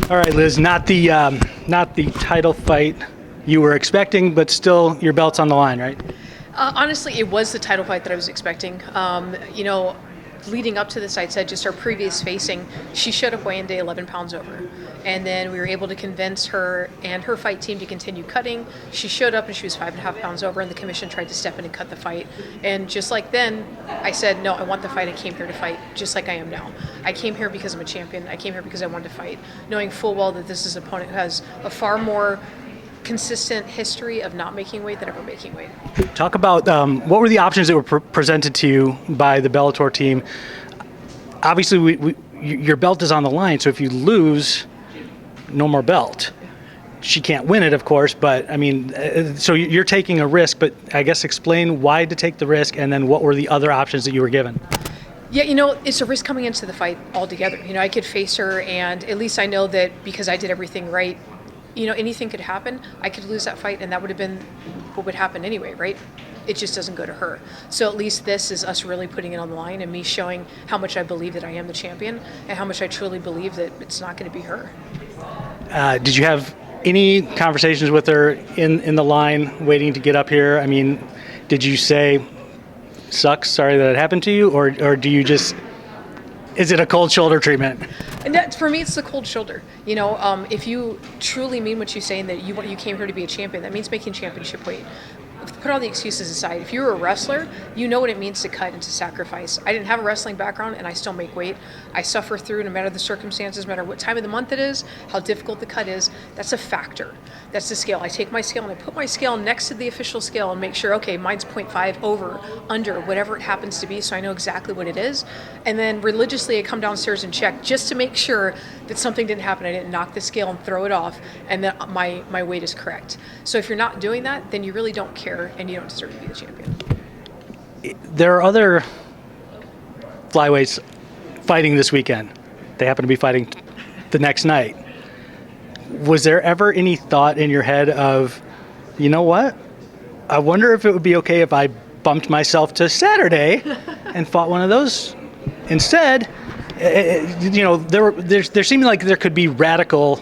All right, Liz, not the title fight you were expecting, but still your belt's on the line, right? Honestly, it was the title fight that I was expecting. Leading up to this, I'd said just our previous facing, she showed up weighing day 11 pounds over. And then we were able to convince her and her fight team to continue cutting. She showed up and she was 5.5 pounds over, and the commission tried to step in and cut the fight. And just like then, I said, no, I want the fight. I came here to fight, just like I am now. I came here because I'm a champion. I came here because I wanted to fight, knowing full well that this is an opponent who has a far more consistent history of not making weight than ever making weight. Talk about what were the options that were presented to you by the Bellator team. Obviously, your belt is on the line, so if you lose, no more belt. She can't win it, of course, but I mean, so you're taking a risk, but I guess explain why to take the risk, and then what were the other options that you were given? Yeah, it's a risk coming into the fight altogether. I could face her, and at least I know that because I did everything right, anything could happen. I could lose that fight, and that would have been what would happen anyway, right? It just doesn't go to her. So at least this is us really putting it on the line and me showing how much I believe that I am the champion and how much I truly believe that it's not going to be her. Did you have any conversations with her in the line waiting to get up here? I mean, did you say, sucks, sorry that it happened to you? Or do you just, is it a cold shoulder treatment? And for me, it's the cold shoulder. If you truly mean what you say and that you came here to be a champion, that means making championship weight. Put all the excuses aside. If you're a wrestler, you know what it means to cut and to sacrifice. I didn't have a wrestling background, and I still make weight. I suffer through no matter the circumstances, no matter what time of the month it is, how difficult the cut is. That's a factor. That's the scale. I take my scale and I put my scale next to the official scale and make sure, okay, mine's 0.5 over, under, whatever it happens to be, so I know exactly what it is. And then religiously I come downstairs and check just to make sure that something didn't happen. I didn't knock the scale and throw it off, and that my weight is correct. So if you're not doing that, then you really don't care, and you don't deserve to be the champion. There are other flyweights fighting this weekend. They happen to be fighting the next night. Was there ever any thought in your head of, you know what? I wonder if it would be okay if I bumped myself to Saturday and fought one of those instead? There seemed like there could be radical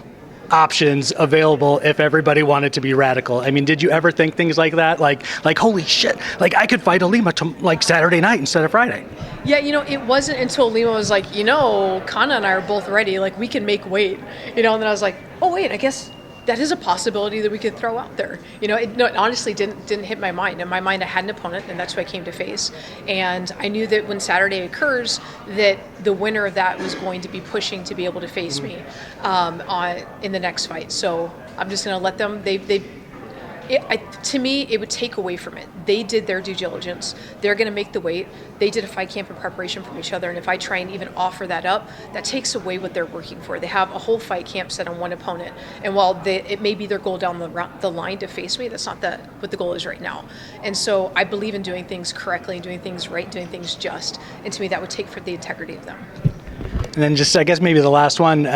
options available if everybody wanted to be radical. I mean, did you ever think things like that? Like holy shit, like I could fight Alima Saturday night instead of Friday. Yeah, it wasn't until Lima was like, Kana and I are both ready, like we can make weight, and then I was like, oh wait, I guess that is a possibility that we could throw out there. It honestly didn't hit my mind. In my mind, I had an opponent, and that's who I came to face. And I knew that when Saturday occurs, that the winner of that was going to be pushing to be able to face me in the next fight. So I'm just going to let them. To me, it would take away from it. They did their due diligence. They're going to make the weight. They did a fight camp in preparation from each other. And if I try and even offer that up, that takes away what they're working for. They have a whole fight camp set on one opponent. And while it may be their goal down the line to face me, that's not what the goal is right now. And so I believe in doing things correctly, doing things right, doing things just. And to me, that would take for the integrity of them. And then just, I guess, maybe the last one,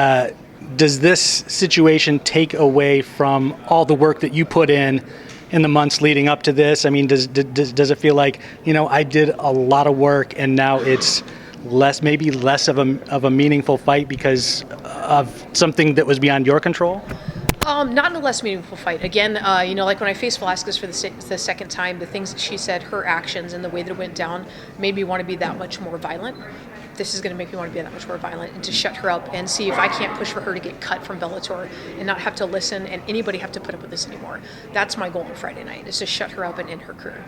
does this situation take away from all the work that you put in the months leading up to this? I mean, does it feel like, I did a lot of work and now it's maybe less of a meaningful fight because of something that was beyond your control? Not in a less meaningful fight. Again, like when I faced Velasquez for the second time, the things that she said, her actions, and the way that it went down made me want to be that much more violent. This is going to make me want to be that much more violent and to shut her up and see if I can't push for her to get cut from Bellator and not have to listen and anybody have to put up with this anymore. That's my goal on Friday night, is to shut her up and end her career.